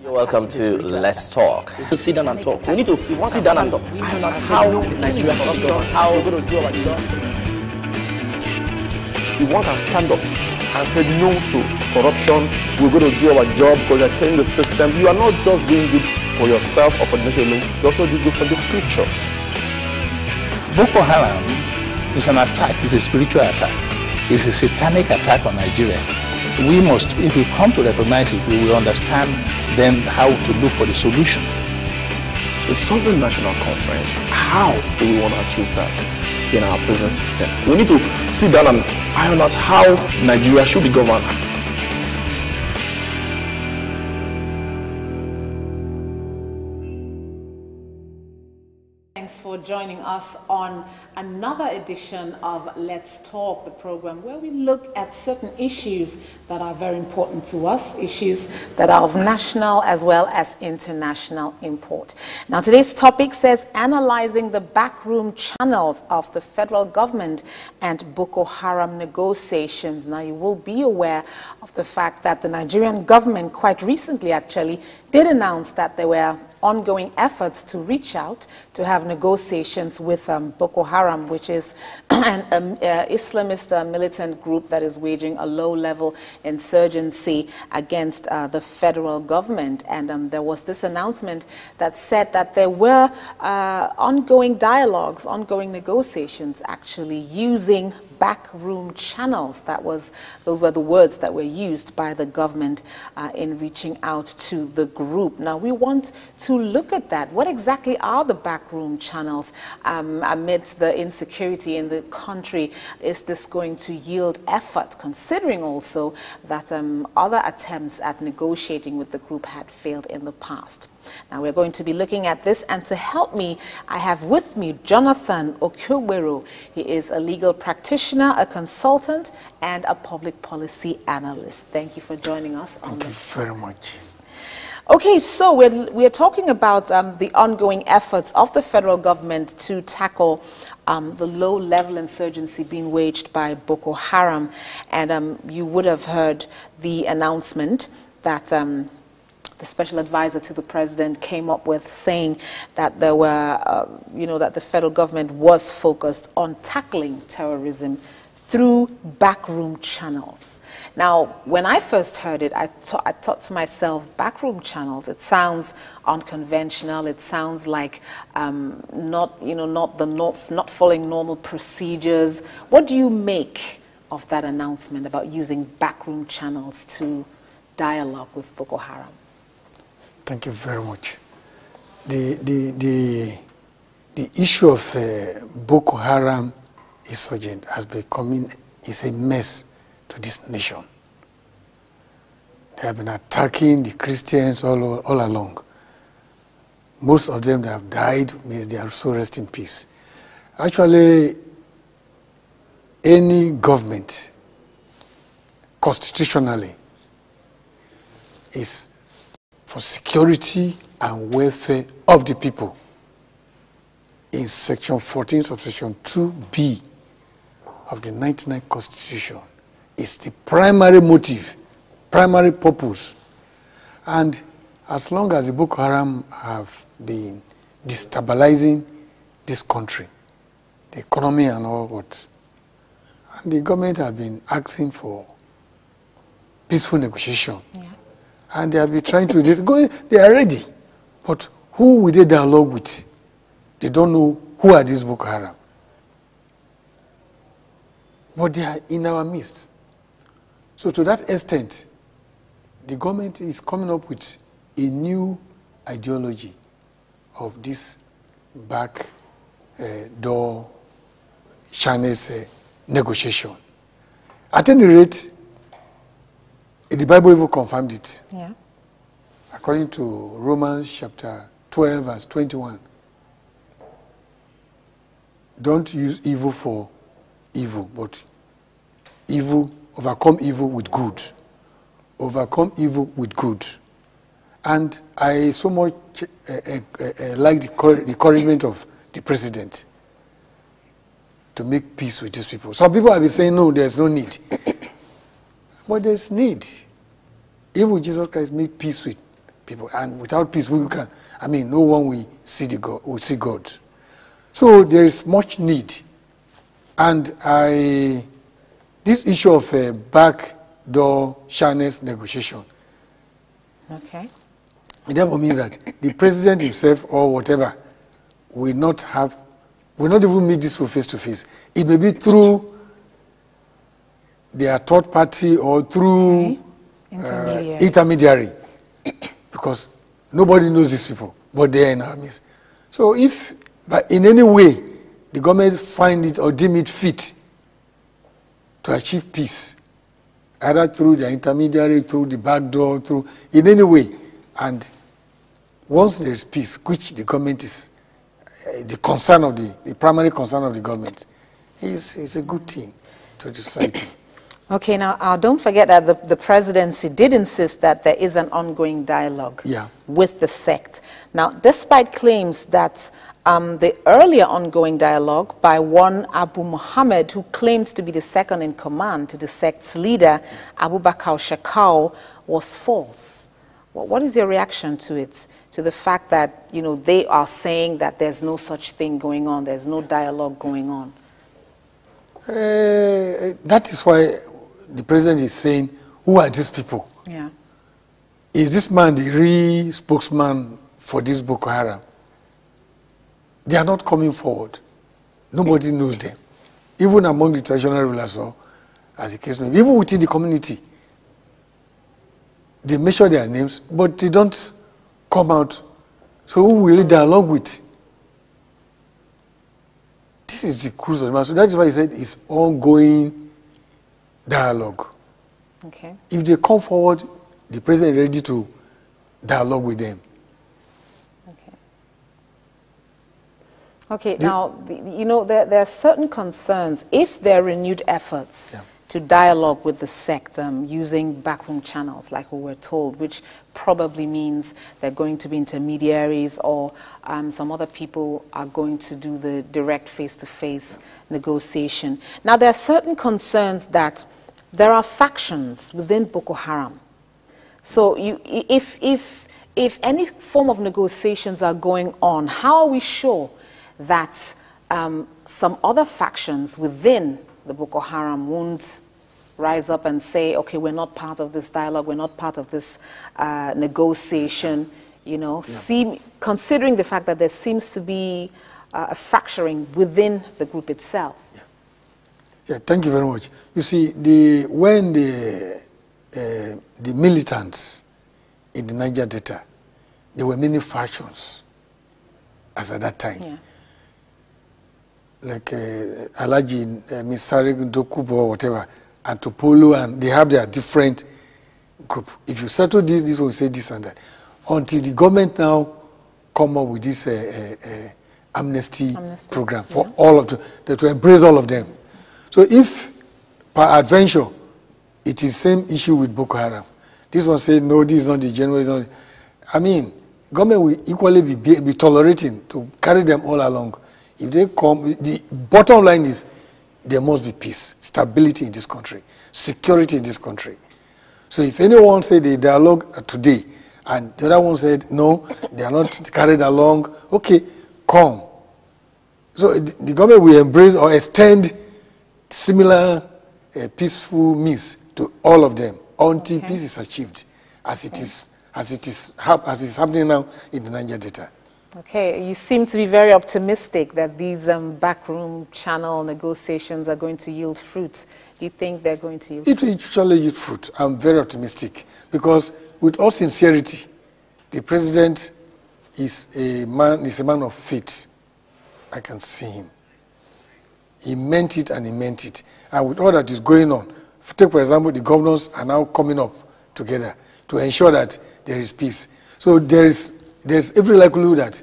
You're welcome to Let's Talk. So sit down and talk. We need to sit down and talk. How Nigeria corruption, how we're going to do our job. You want to stand up and say no to corruption. We're going to do our job because you're telling the system. You are not just doing good for yourself or for the nation alone. You also do good for the future. Boko Haram is an attack. It's a spiritual attack. It's a satanic attack on Nigeria. We must, if we come to recognize it, we will understand then how to look for the solution. The Sovereign National Conference, how do we want to achieve that in our prison system? We need to sit down and iron out how Nigeria should be governed. Thanks for joining us on another edition of Let's Talk, the program where we look at certain issues that are very important to us, issues that are of national as well as international import. Now, today's topic says analyzing the backroom channels of the federal government and Boko Haram negotiations. Now, you will be aware of the fact that the Nigerian government quite recently actually did announce that there were ongoing efforts to reach out to have negotiations with Boko Haram, which is an Islamist militant group that is waging a low-level insurgency against the federal government. And there was this announcement that said that there were ongoing dialogues, ongoing negotiations, actually using backroom channels. Those were the words that were used by the government in reaching out to the group. Now, we want to look at that. What exactly are the backroom channels amidst the insecurity in the country? Is this going to yield effort, considering also that other attempts at negotiating with the group had failed in the past? Now, we're going to be looking at this, and to help me, I have with me Jonathan Okyogwero. He is a legal practitioner, a consultant, and a public policy analyst. Thank you for joining us. Thank you very much. Okay, so we're talking about the ongoing efforts of the federal government to tackle the low-level insurgency being waged by Boko Haram. And you would have heard the announcement that the special advisor to the president came up with, saying that there were, that the federal government was focused on tackling terrorism through backroom channels. Now, when I first heard it, I thought to myself, backroom channels, it sounds unconventional. It sounds like not following normal procedures. What do you make of that announcement about using backroom channels to dialogue with Boko Haram? Thank you very much. The issue of Boko Haram insurgent is a mess to this nation. They have been attacking the Christians all along. Most of them that have died means they are so rest in peace. Actually, any government constitutionally is for security and welfare of the people. In section 14, subsection 2B of the 99 Constitution, is the primary motive, primary purpose. And as long as the Boko Haram have been destabilizing this country, the economy and all what, and the government have been asking for peaceful negotiation. Yeah. And they have been trying to they are ready. But who will they dialogue with? They don't know who are these Boko Haram. But they are in our midst. So to that extent, the government is coming up with a new ideology of this back door channels negotiation. At any rate, the Bible even confirmed it. Yeah. According to Romans chapter 12, verse 21. Don't use evil for evil, but overcome evil with good. Overcome evil with good. And I so much like the encouragement of the president to make peace with these people. Some people have been saying, no, there's no need. But there's need. Even Jesus Christ made peace with people. And without peace, we can, I mean, no one will see God. So there is much need. And this issue of a backdoor channels negotiation, okay, it therefore means that the president himself or whatever will not even meet this face to face. It may be through their third party or through intermediary, because nobody knows these people, but they are in our midst. So if, but in any way, the government find it or deem it fit to achieve peace, either through the intermediary, through the back door, through, in any way, and once there is peace, which the government is, the concern of the primary concern of the government, is a good thing to the society. Okay, now don't forget that the presidency did insist that there is an ongoing dialogue with the sect. Now, despite claims that the earlier ongoing dialogue by one Abu Muhammad, who claimed to be the second in command to the sect's leader, Abu Bakr Shekau, was false. What is your reaction to it, to the fact that, you know, they are saying that there's no such thing going on, there's no dialogue going on? That is why the president is saying, who are these people? Yeah. Is this man the real spokesman for this Boko Haram? They are not coming forward. Nobody knows them. Even among the traditional rulers, or as the case may be, even within the community, they mention their names, but they don't come out. So who will they dialogue with? This is the cruise of the matter. So that is why he said it's ongoing dialogue. Okay. If they come forward, the president is ready to dialogue with them. Okay, now, you know, there are certain concerns. If there are renewed efforts to dialogue with the sect using backroom channels, like we were told, which probably means they're going to be intermediaries, or some other people are going to do the direct face-to-face negotiation. Now, there are certain concerns that there are factions within Boko Haram. So if any form of negotiations are going on, how are we sure that some other factions within the Boko Haram won't rise up and say, okay, we're not part of this dialogue, we're not part of this negotiation, you know, considering the fact that there seems to be a fracturing within the group itself? Yeah, thank you very much. You see, when the militants in the Niger Delta, there were many factions as at that time. Yeah. Like Alaji, Misari, Dokubo, or whatever, and Topolo, and they have their different group. If you settle this will say this and that. Until the government now come up with this amnesty program for all of them, to embrace all of them. So if, by adventure, it is same issue with Boko Haram, this one say, no, this is not the general, I mean, government will equally be tolerating to carry them all along. If they come, the bottom line is there must be peace, stability in this country, security in this country. So if anyone say they dialogue today, and the other one said, no, they are not carried along, okay, come. So the government will embrace or extend similar peaceful means to all of them until peace is achieved, as it is happening now in the Niger Delta. Okay, you seem to be very optimistic that these backroom channel negotiations are going to yield fruit. Do you think they're going to yield fruit? It will surely yield fruit. I'm very optimistic because, with all sincerity, the president is a man of faith. I can see him. He meant it and he meant it. And with all that is going on, take for example, the governors are now coming up together to ensure that there is peace. So there's every likelihood that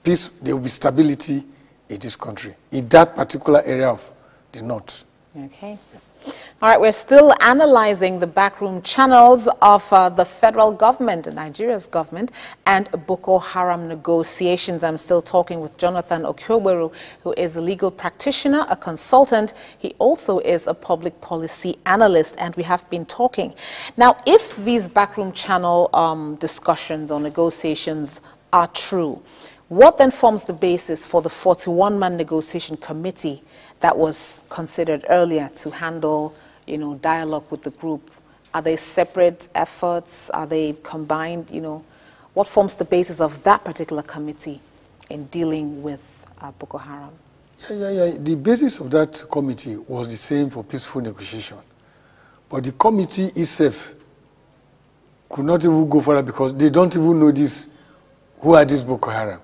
peace, there will be stability in this country, in that particular area of the north. Okay. All right, we're still analyzing the backroom channels of the federal government, Nigeria's government, and Boko Haram negotiations. I'm still talking with Jonathan Okyoberu, who is a legal practitioner, a consultant. He also is a public policy analyst, and we have been talking. Now, if these backroom channel discussions or negotiations are true, what then forms the basis for the 41-man negotiation committee that was considered earlier to handle, you know, dialogue with the group? Are they separate efforts? Are they combined? You know, what forms the basis of that particular committee in dealing with Boko Haram? Yeah. The basis of that committee was the same for peaceful negotiation. But the committee itself could not even go further because they don't even know this, who are these Boko Haram.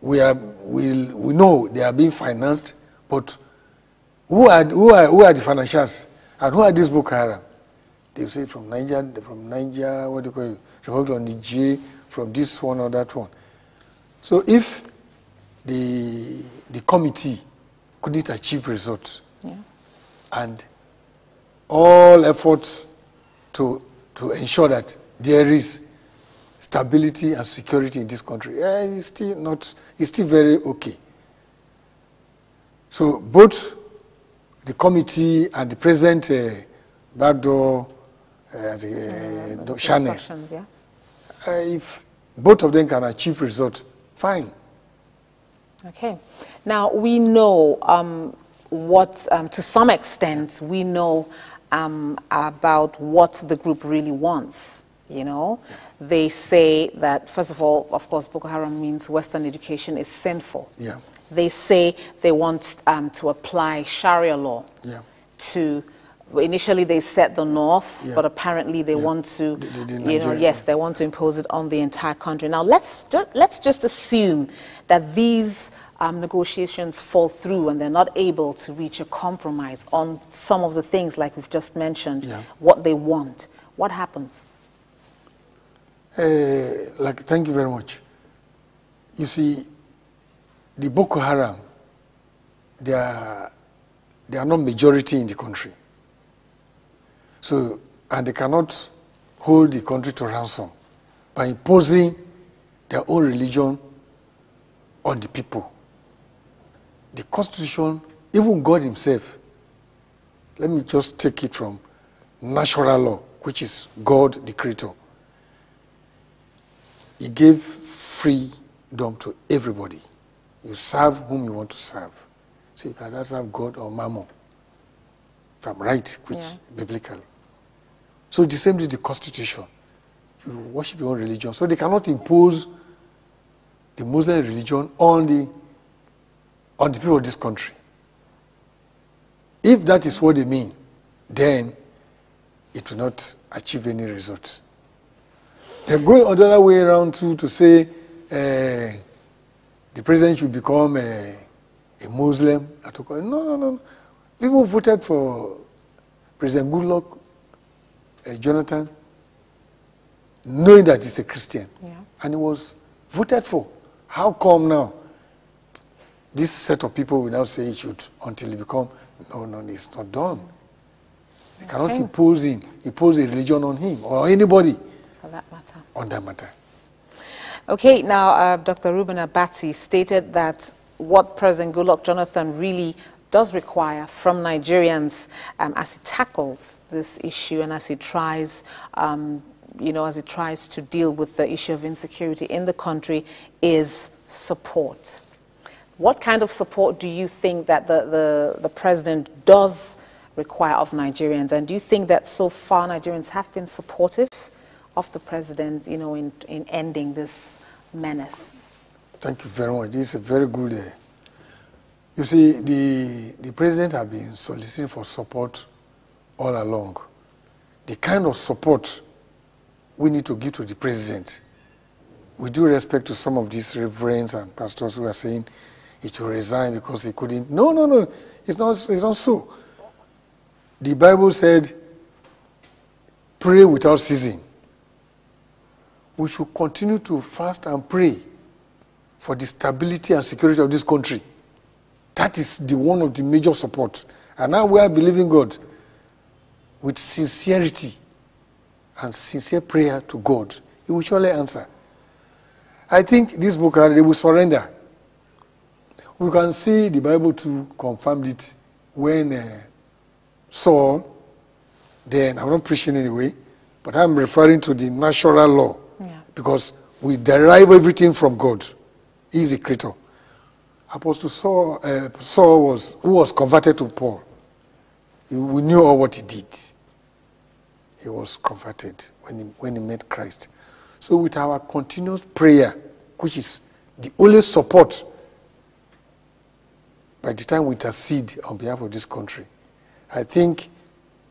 We know they are being financed, but who are the financiers and who are these Boko Haram? They say from Niger, what do you call it? Republic of Niger, from this one or that one. So if the committee couldn't achieve results, and all efforts to ensure that there is stability and security in this country, it's still very okay. So both the committee and the present backdoor channel, if both of them can achieve results, fine. Okay. Now, we know to some extent, we know about what the group really wants. You know, they say that, first of all, of course, Boko Haram means Western education is sinful. Yeah. They say they want to apply Sharia law to, initially they said the north, but apparently they want to, they want to impose it on the entire country. Now, let's just assume that these negotiations fall through and they're not able to reach a compromise on some of the things like we've just mentioned, what they want. What happens? Thank you very much. You see, the Boko Haram, they are not majority in the country. So, and they cannot hold the country to ransom by imposing their own religion on the people. The Constitution, even God himself, let me just take it from natural law, which is God, the creator. He gave freedom to everybody. You serve whom you want to serve. So you can either serve God or Mammon, if I'm right, biblically. So the same with the Constitution. You worship your own religion. So they cannot impose the Muslim religion on the people of this country. If that is what they mean, then it will not achieve any result. They're going on the other way around too, to say the president should become a Muslim. No. People voted for President Goodluck, Jonathan, knowing that he's a Christian. And he was voted for. How come now this set of people will now say he should until he become, no, it's not done. They cannot impose a religion on him or anybody. For that matter. On that matter. Okay, now Dr. Reuben Abati stated that what President Goodluck Jonathan really does require from Nigerians as he tackles this issue and as he tries, to deal with the issue of insecurity in the country is support. What kind of support do you think that the president does require of Nigerians? And do you think that so far Nigerians have been supportive of the president, in ending this menace? Thank you very much. This is a very good. You see, the president has been soliciting for support all along. The kind of support we need to give to the president, with due respect to some of these reverends and pastors who are saying he should resign because he couldn't. No. It's not so. The Bible said, pray without ceasing. We should continue to fast and pray for the stability and security of this country. That is one of the major support And now we are believing God with sincerity and sincere prayer to God. He will surely answer. I think this book, they will surrender. We can see the Bible too confirmed it when Saul, then, I'm not preaching anyway, but I'm referring to the natural law. Yeah. Because we derive everything from God. He is the creator. Apostle Saul who was converted to Paul. We knew all what he did. He was converted when he met Christ. So with our continuous prayer, which is the only support by the time we intercede on behalf of this country, I think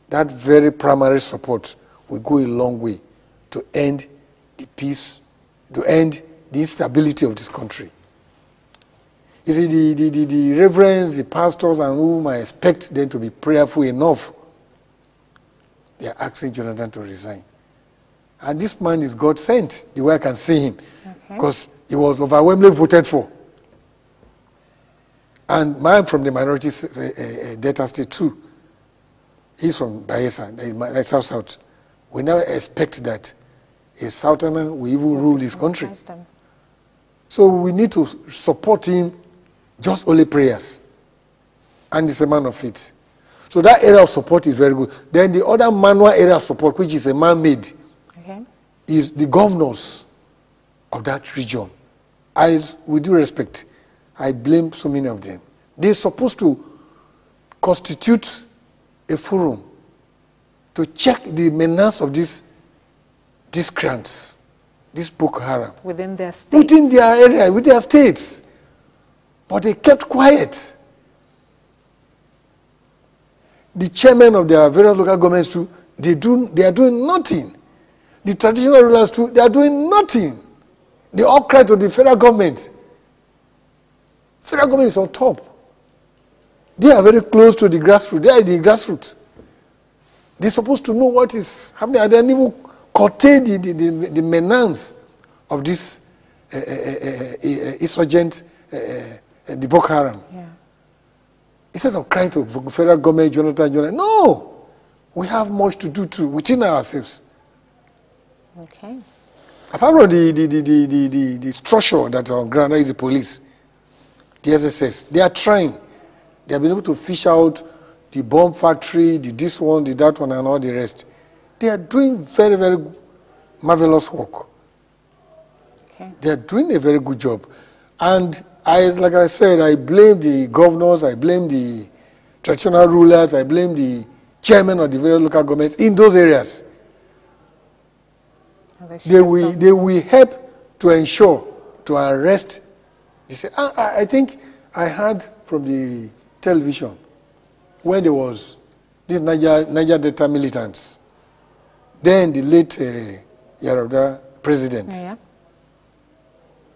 that very primary support will go a long way to end the peace, to end the instability of this country. You see, the reverends, the pastors, and whom I expect them to be prayerful enough, they are asking Jonathan to resign. And this man is God sent, the way I can see him, because he was overwhelmingly voted for. And mine from the minority Delta State too. He's from Bayelsa, South. We never expect that a Southerner will even rule this country. So we need to support him, just only prayers. And he's a man of faith. So that area of support is very good. Then the other manual area of support, which is a man-made, is the governors of that region. With due respect, I blame so many of them. They're supposed to constitute a forum to check the menace of these crimes, this Boko Haram. Within their states. Within their area, with their states. But they kept quiet. The chairman of their various local governments too, they are doing nothing. The traditional rulers too, they are doing nothing. They all cry to the federal government. Federal government is on top. They are very close to the grassroots. They are the grassroots. They're supposed to know what is happening. And they even curtail the menace of this insurgent, the Boko Haram. Yeah. Instead of crying to federal government, Jonathan, no! We have much to do too, within ourselves. Okay. Apart from the structure that's on ground, that is the police, the SSS, they are trying. They have been able to fish out the bomb factory, the this one, the that one, and all the rest. They are doing very, very marvelous work. Okay. They are doing a very good job. And like I said, I blame the governors, I blame the traditional rulers, I blame the chairman of the various local governments in those areas. They will help to ensure, to arrest. I think I heard from the television when there was these Niger Delta militants. Then the late Yaroda president,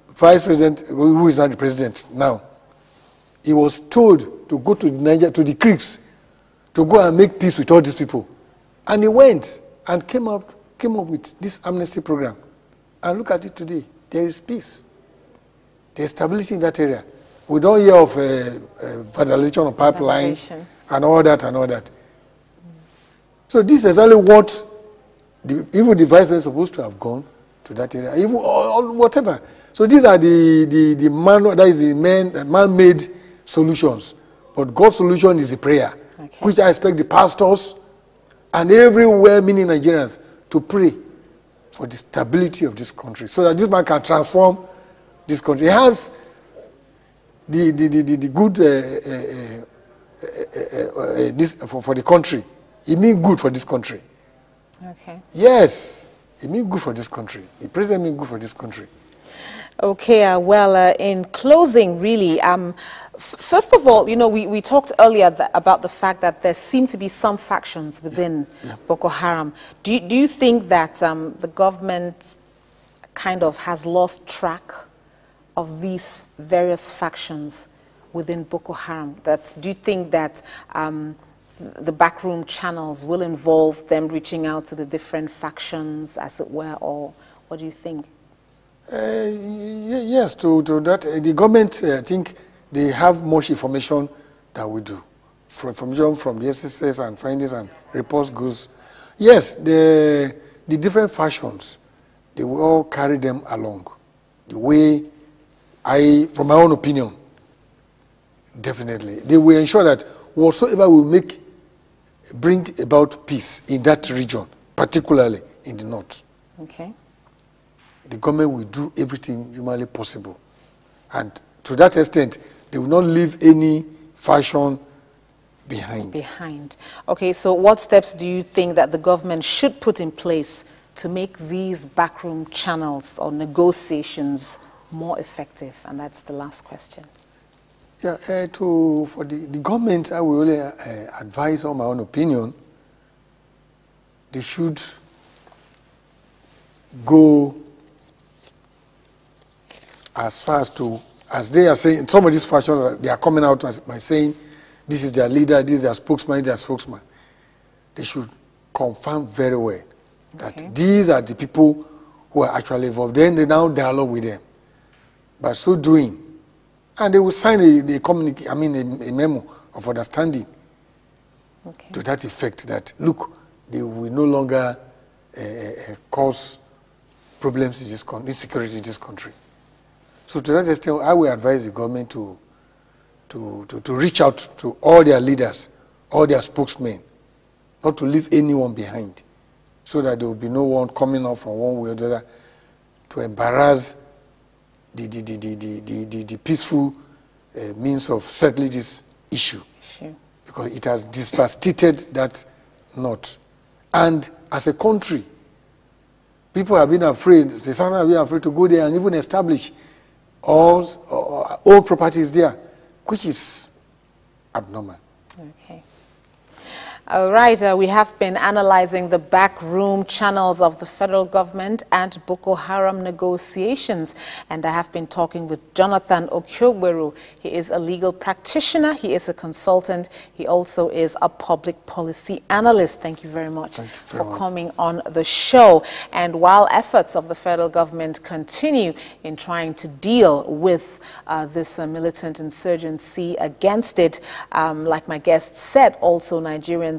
vice president, who is not the president now, he was told to go to the creeks, to go and make peace with all these people. And he went and came up with this amnesty program. And look at it today. There is peace. There is stability in that area. We don't hear of vandalization of pipeline and all that. So this is exactly what even the vice president is supposed to have gone to that area, even or whatever. So these are the man-made solutions. But God's solution is the prayer, which I expect the pastors and everywhere, meaning Nigerians, to pray for the stability of this country, so that this man can transform this country. He has the good this for the country. It means good for this country. Okay. Yes, it means good for this country. The president means good for this country. Okay, well, in closing, really, first of all, we talked earlier about the fact that there seem to be some factions within Boko Haram. Do you think that the government kind of has lost track of these various factions within Boko Haram? Do you think that the backroom channels will involve them reaching out to the different factions, as it were, or what do you think? Yes, to that. The government, I think, they have much information than we do. information from the SSS and findings and reports goes, yes, the different factions, they will all carry them along. The way from my own opinion, definitely, they will ensure that whatsoever will bring about peace in that region, particularly in the north. Okay. The government will do everything humanly possible. And to that extent, they will not leave any faction behind. Okay, so what steps do you think that the government should put in place to make these backroom channels or negotiations more effective? And that's the last question. Yeah, for the government, I will only advise on my own opinion, they should go as far as they are saying, some of these factions, they are coming out by saying, this is their leader, this is their spokesman, this is their spokesman. They should confirm very well that these are the people who are actually involved. Then they now dialogue with them. By so doing, and they will sign a memo of understanding to that effect that, look, they will no longer cause problems in this country, insecurity in this country. So to that extent, I will advise the government to reach out to all their leaders, all their spokesmen, not to leave anyone behind, so that there will be no one coming out from one way or the other to embarrass the peaceful means of settling this issue. Sure. Because it has devastated that north. And as a country, people have been afraid, the Southerners have been afraid to go there and even establish all properties there, which is abnormal. Okay. All right, we have been analyzing the backroom channels of the federal government and Boko Haram negotiations. And I have been talking with Jonathan Okyogberu. He is a legal practitioner. He is a consultant. He also is a public policy analyst. Thank you very much for coming on the show. And while efforts of the federal government continue in trying to deal with this militant insurgency against it, like my guest said, also Nigerians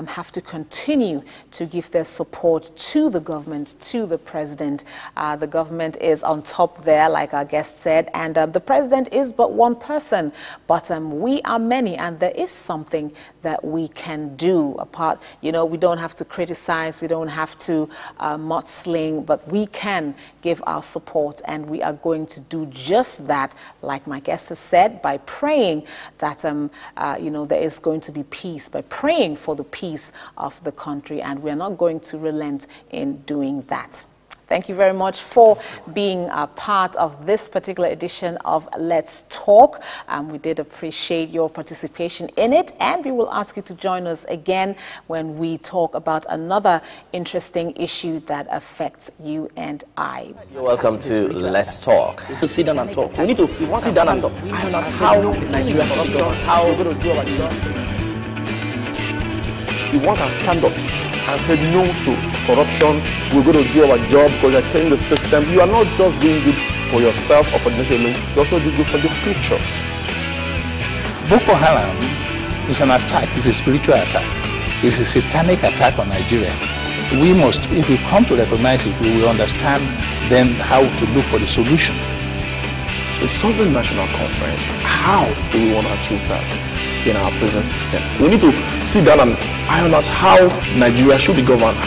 have to continue to give their support to the government, to the president. The government is on top there, like our guest said, and the president is but one person, but we are many, and there is something that we can do. Apart, we don't have to criticize, we don't have to mudsling, but we can give our support, and we are going to do just that, like my guest has said, by praying that there is going to be peace, by praying for the peace of the country, and we're not going to relent in doing that. Thank you very much for being a part of this particular edition of Let's Talk. We did appreciate your participation in it, and we will ask you to join us again when we talk about another interesting issue that affects you and I. You're welcome to Let's Talk. To sit down and talk. We need to sit down and talk. How Nigeria should go, how we're going to do our job. You want to stand up and say no to corruption. We're going to do our job because you're telling the system. You are not just doing good for yourself or for the nation, you also do good for the future. Boko Haram is an attack, it's a spiritual attack. It's a satanic attack on Nigeria. We must, if we come to recognize it, we will understand then how to look for the solution. The Sovereign National Conference, how do we want to achieve that in our present system? We need to sit down and iron out how Nigeria should be governed